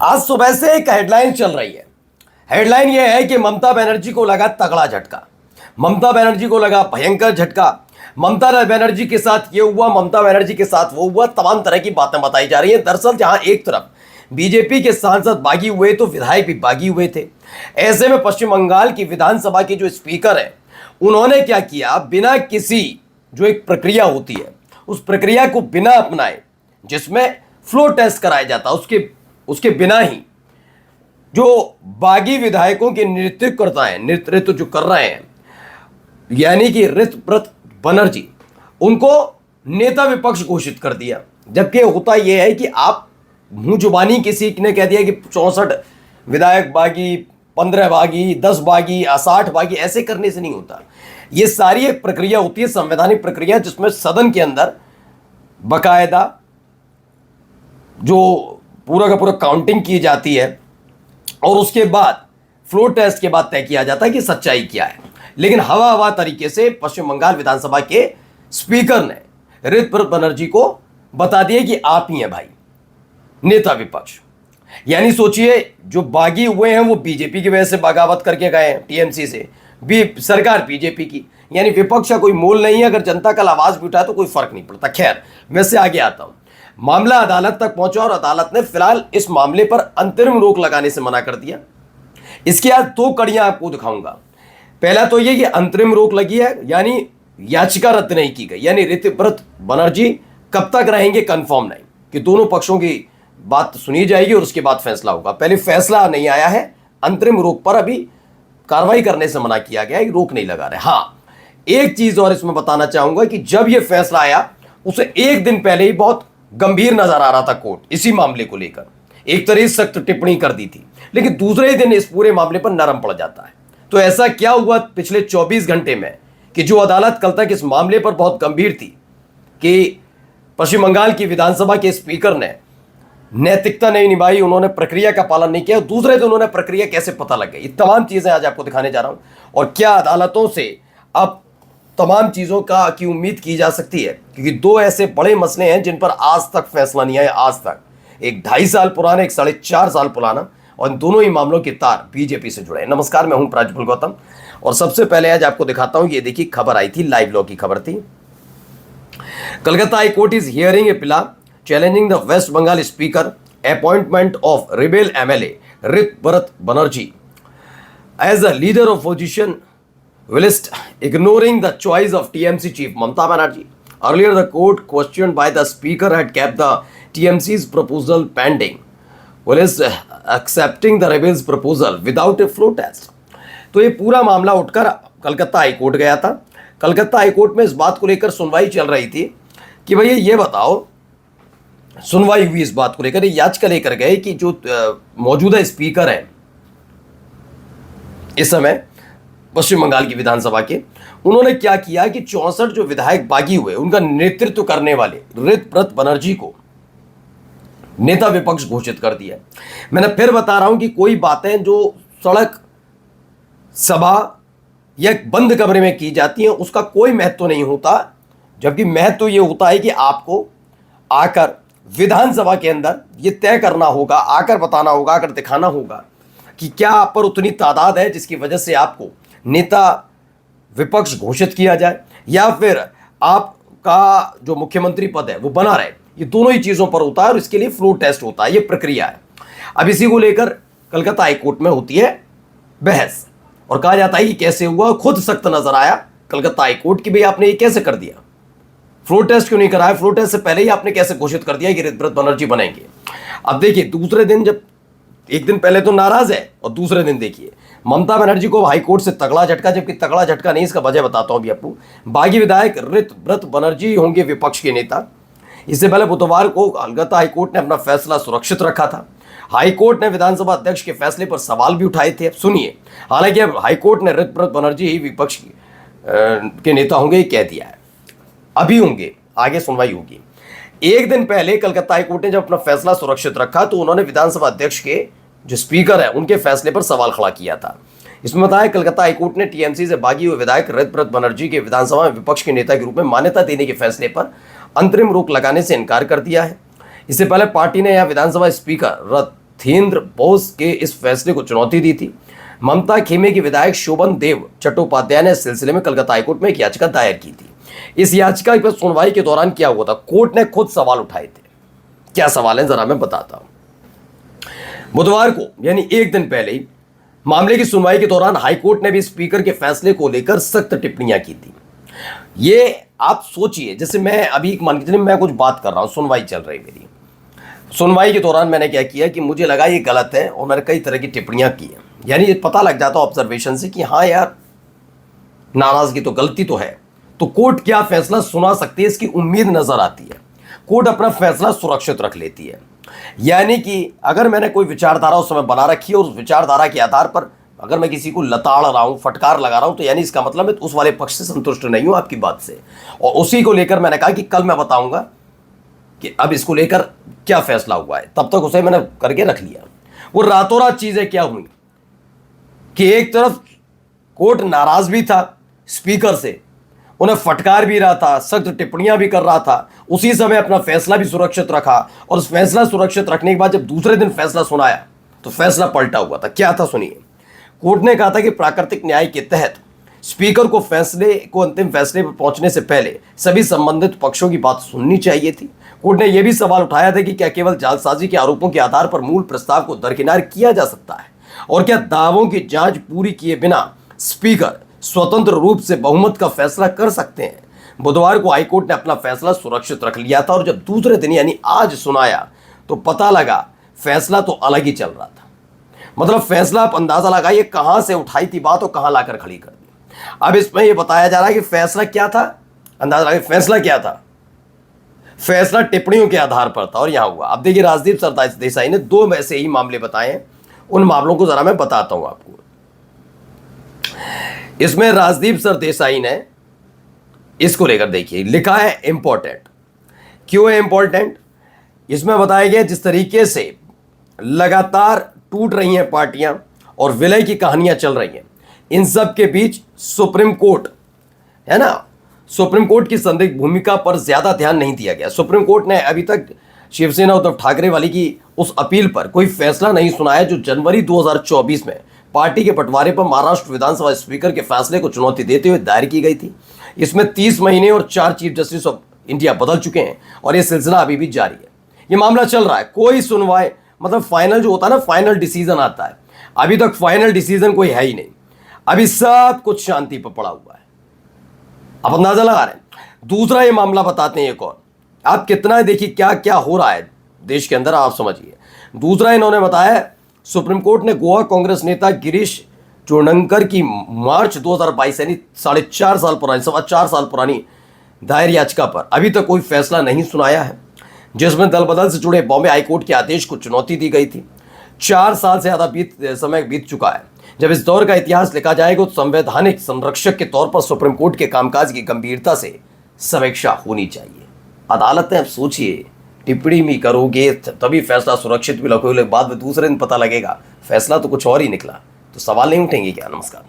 आज सुबह से एक हेडलाइन चल रही है। हेडलाइन यह है कि ममता बनर्जी को लगा तगड़ा झटका, ममता बनर्जी को लगा भयंकर झटका, ममता बनर्जी के साथ ये हुआ, ममता बनर्जी के साथ वो हुआ, तमाम तरह की बातें बताई जा रही हैं। दरअसल जहां एक तरफ बीजेपी के सांसद बागी हुए तो विधायक भी बागी हुए थे। ऐसे में पश्चिम बंगाल की विधानसभा के जो स्पीकर है उन्होंने क्या किया, बिना किसी जो एक प्रक्रिया होती है उस प्रक्रिया को बिना अपनाए, जिसमें फ्लो टेस्ट कराया जाता है, उसके बिना ही जो बागी विधायकों के नेतृत्व जो कर रहे हैं, यानी कि ऋतव्रत बनर्जी, उनको नेता विपक्ष घोषित कर दिया। जबकि होता यह है कि आप मुंह जुबानी किसी ने कह दिया कि 64 विधायक बागी, 15 बागी, 10 बागी, 60 बागी, ऐसे करने से नहीं होता। ये सारी एक प्रक्रिया होती है, संवैधानिक प्रक्रिया, जिसमें सदन के अंदर बकायदा जो पूरा का पूरा काउंटिंग की जाती है और उसके बाद फ्लोर टेस्ट के बाद तय किया जाता है कि सच्चाई क्या है। लेकिन हवा हवा तरीके से पश्चिम बंगाल विधानसभा के स्पीकर ने ऋतव्रत बनर्जी को बता दिया कि आप ही हैं भाई नेता विपक्ष। यानी सोचिए, जो बागी हुए हैं वो बीजेपी की वजह से बगावत करके गए हैं, टीएमसी से भी, सरकार बीजेपी की, यानी विपक्ष का कोई मोल नहीं है। अगर जनता कल आवाज भी उठाए तो कोई फर्क नहीं पड़ता। खैर, मैं से आगे आता हूं। मामला अदालत तक पहुंचा और अदालत ने फिलहाल इस मामले पर अंतरिम रोक लगाने से मना कर दिया। इसकी आज 2 कड़ियां आपको दिखाऊंगा। पहला तो ये कि अंतरिम रोक लगी है, यानी याचिका रद्द नहीं की गई, यानी ऋतव्रत बनर्जी कब तक रहेंगे कंफर्म नहीं, कि दोनों पक्षों की बात सुनी जाएगी और उसके बाद फैसला होगा। पहले फैसला नहीं आया है, अंतरिम रोक पर अभी कार्रवाई करने से मना किया गया है, रोक नहीं लगा रहे। हाँ, एक चीज और इसमें बताना चाहूंगा कि जब यह फैसला आया उसे एक दिन पहले ही बहुत गंभीर नजर आ रहा था कोर्ट, इसी मामले को लेकर एक तरह से सख्त टिप्पणी कर दी थी, लेकिन दूसरे दिन इस पूरे मामले पर नरम पड़ जाता है। तो ऐसा क्या हुआ पिछले 24 घंटे में कि जो अदालत कल तक इस मामले पर बहुत गंभीर थी कि पश्चिम बंगाल की विधानसभा के स्पीकर ने नैतिकता नहीं निभाई, उन्होंने प्रक्रिया का पालन नहीं किया, दूसरे दिन उन्होंने प्रक्रिया कैसे पता लग गई, ये तमाम चीजें आज आपको दिखाने जा रहा हूं। और क्या अदालतों से अब तमाम चीजों का की उम्मीद की जा सकती है, क्योंकि 2 ऐसे बड़े मसले हैं जिन पर आज तक फैसला नहीं आया। आज तक एक 2.5 साल पुराना, एक 4.5 साल पुराना, और दोनों ही मामलों के तार बीजेपी से जुड़े हैं। नमस्कार, मैं हूं प्राजपुल गौतम और सबसे पहले आज आपको दिखाता हूं, ये देखिए खबर आई थी, लाइव लॉ की खबर थी। Calcutta high court is hearing a plea challenging the West Bengal speaker appointment of rebel MLA Ritabrata Banerjee as a leader of opposition whilst ignoring the choice of TMC chief Mamata Banerjee. Earlier, the court, questioned by the speaker, had kept the TMC's proposal pending, whilst accepting the rebels' proposal without a floor test. तो ये पूरा मामला उठकर Calcutta high court गया था। Calcutta high court में इस बात को लेकर सुनवाई चल रही थी कि भैया ये बताओ, सुनवाई हुई इस बात को लेकर, याचिका लेकर गए कि जो मौजूदा स्पीकर हैं इस समय पश्चिम बंगाल की विधानसभा के, उन्होंने क्या किया कि 64 जो विधायक बागी हुए उनका नेतृत्व करने वाले ऋतव्रत बनर्जी को नेता विपक्ष घोषित कर दिया। मैंने फिर बता रहा हूं कि कोई बातें जो सड़क, सभा या बंद कमरे में की जाती हैं उसका कोई महत्व नहीं होता, जबकि महत्व यह होता है कि आपको आकर विधानसभा के अंदर यह तय करना होगा, आकर बताना होगा, आकर दिखाना होगा कि क्या आप पर उतनी तादाद है जिसकी वजह से आपको नेता विपक्ष घोषित किया जाए, या फिर आपका जो मुख्यमंत्री पद है वो बना रहे। ये दोनों ही चीजों पर होता है और इसके लिए फ्लोर टेस्ट होता है, ये प्रक्रिया है। अब इसी को लेकर कलकत्ता हाई कोर्ट में होती है बहस और कहा जाता है कि कैसे हुआ। खुद सख्त नजर आया कलकत्ता हाई कोर्ट की, भाई आपने ये कैसे कर दिया, फ्लोर टेस्ट क्यों नहीं कराया, फ्लोर टेस्ट से पहले ही आपने कैसे घोषित कर दिया कि ऋतव्रत बनर्जी बनेंगे। अब देखिए, दूसरे दिन, जब एक दिन पहले तो नाराज है और दूसरे दिन देखिए ममता बनर्जी को हाई कोर्ट से तगड़ा झटका, जबकि तगड़ा झटका नहीं, इसका वजह बताता हूं अभी आपको। बागी विधायक ऋतव्रत बनर्जी होंगे विपक्ष के नेता। इससे पहले बुधवार को कलकत्ता हाई कोर्ट ने अपना फैसला सुरक्षित रखा था। हाई कोर्ट ने विधानसभा अध्यक्ष के फैसले पर सवाल भी उठाए थे। अब सुनिए, हालांकि अब हाई कोर्ट ने ऋतव्रत बनर्जी ही विपक्ष के नेता होंगे ये कह दिया है, अभी होंगे, आगे सुनवाई होगी। एक दिन पहले कलकत्ता हाई कोर्ट ने जब अपना फैसला सुरक्षित रखा तो उन्होंने विधानसभा अध्यक्ष के जो स्पीकर है उनके फैसले पर सवाल खड़ा किया था। इसमें बताया कलकत्ता हाईकोर्ट ने टीएमसी से बागी हुए विधायक ऋतव्रत बनर्जी के विधानसभा में विपक्ष के नेता के रूप में मान्यता देने के फैसले पर अंतरिम रोक लगाने से इनकार कर दिया है। इससे पहले पार्टी ने यहां विधानसभा स्पीकर महेंद्र बोस के इस फैसले को चुनौती दी थी। ममता खेमे की विधायक शोभन देव चट्टोपाध्याय ने इस सिलसिले में कलकत्ता हाईकोर्ट में एक याचिका दायर की थी। इस याचिका पर सुनवाई के दौरान क्या हुआ था, कोर्ट ने खुद सवाल उठाए थे। क्या सवाल है जरा मैं बताता हूं। बुधवार को यानी एक दिन पहले ही मामले की सुनवाई के दौरान हाईकोर्ट ने भी स्पीकर के फैसले को लेकर सख्त टिप्पणियां की थी। ये आप सोचिए, जैसे मैं अभी मान के चलिए मैं कुछ बात कर रहा हूं, सुनवाई चल रही मेरी, सुनवाई के दौरान मैंने क्या किया कि मुझे लगा ये गलत है और मैंने कई तरह की टिप्पणियां की हैं। यानी ये पता लग जाता ऑब्जर्वेशन से कि हाँ यार नाराजगी तो गलती तो है, तो कोर्ट क्या फैसला सुना सकती है इसकी उम्मीद नजर आती है। कोर्ट अपना फैसला सुरक्षित रख लेती है। यानी कि अगर मैंने कोई विचारधारा उस समय बना रखी है और उस विचारधारा के आधार पर अगर मैं किसी को लताड़ रहा हूं, फटकार लगा रहा हूं, तो यानी इसका मतलब मैं उस वाले पक्ष से संतुष्ट नहीं हूं आपकी बात से। और उसी को लेकर मैंने कहा कि कल मैं बताऊंगा कि अब इसको लेकर क्या फैसला हुआ है। तब तक उसे मैंने करके रख लिया। वो रातों रात चीजें क्या हुई कि एक तरफ कोर्ट नाराज भी था स्पीकर से, उन्हें फटकार भी रहा था, सख्त टिप्पणियां भी कर रहा था, उसी समय अपना फैसला भी सुरक्षित रखा। और उस फैसला सुरक्षित रखने के बाद जब दूसरे दिन फैसला सुनाया तो फैसला पलटा हुआ था। क्या था सुनिए। कोर्ट ने कहा था कि प्राकृतिक न्याय के तहत स्पीकर को अंतिम फैसले पर पहुंचने से पहले सभी संबंधित पक्षों की बात सुननी चाहिए थी। कोर्ट ने यह भी सवाल उठाया था कि क्या केवल जालसाजी के आरोपों के आधार पर मूल प्रस्ताव को दरकिनार किया जा सकता है, और क्या दावों की जांच पूरी किए बिना स्पीकर स्वतंत्र रूप से बहुमत का फैसला कर सकते हैं। बुधवार को हाईकोर्ट ने अपना फैसला सुरक्षित रख लिया था और जब दूसरे दिन यानी आज सुनाया तो पता लगा फैसला तो अलग ही चल रहा था। मतलब फैसला आप अंदाजा लगाइए कहां से उठाई थी बात और कहां लाकर खड़ी कर दी। अब इसमें यह बताया जा रहा है कि फैसला क्या था, अंदाजा लगाइए फैसला क्या था। फैसला टिप्पणियों के आधार पर था और यहां हुआ। अब देखिए राजदीप सरदेसाई ने 2 ऐसे ही मामले बताए, उन मामलों को जरा मैं बताता हूं आपको। इसमें राजदीप सरदेसाई ने इसको लेकर देखिए लिखा है इंपॉर्टेंट। क्यों है इंपॉर्टेंट? इसमें बताया गया जिस तरीके से लगातार टूट रही हैं पार्टियां और विलय की कहानियां चल रही हैं, इन सब के बीच सुप्रीम कोर्ट है ना, सुप्रीम कोर्ट की संदिग्ध भूमिका पर ज्यादा ध्यान नहीं दिया गया। सुप्रीम कोर्ट ने अभी तक शिवसेना उद्धव ठाकरे वाली की उस अपील पर कोई फैसला नहीं सुनाया जो जनवरी 2024 में पार्टी के बंटवारे पर महाराष्ट्र विधानसभा स्पीकर के फैसले को चुनौती देते हुए दायर की गई थी। इसमें 30 महीने और 4 चीफ जस्टिस ऑफ इंडिया बदल चुके हैं और यह सिलसिला अभी भी जारी है। यह मामला चल रहा है, कोई सुनवाई मतलब फाइनल जो होता है ना, फाइनल डिसीजन आता है, अभी तक फाइनल डिसीजन कोई है ही नहीं। अभी सब कुछ शांति पर पड़ा हुआ है। आप अंदाजा लगा रहे हैं। दूसरा ये मामला बताते हैं एक और, आप कितना देखिए क्या क्या हो रहा है देश के अंदर, आप समझिए। दूसरा इन्होंने बताया सुप्रीम कोर्ट ने गोवा कांग्रेस नेता गिरीश चोडंकर की मार्च 2022 यानी 4.5 साल पुरानी 4.25 साल पुरानी दायर याचिका पर अभी तक कोई फैसला नहीं सुनाया है, जिसमें दल बदल से जुड़े बॉम्बे हाईकोर्ट के आदेश को चुनौती दी गई थी। 4 साल से ज्यादा समय बीत चुका है। जब इस दौर का इतिहास लिखा जाएगा तो संवैधानिक संरक्षक के तौर पर सुप्रीम कोर्ट के कामकाज की गंभीरता से समीक्षा होनी चाहिए। अदालत है, अब सोचिए, टिप्पणी भी करोगे तभी फैसला सुरक्षित भी रखोगे, बाद में दूसरे दिन पता लगेगा फैसला तो कुछ और ही निकला, तो सवाल नहीं उठेंगे क्या? नमस्कार।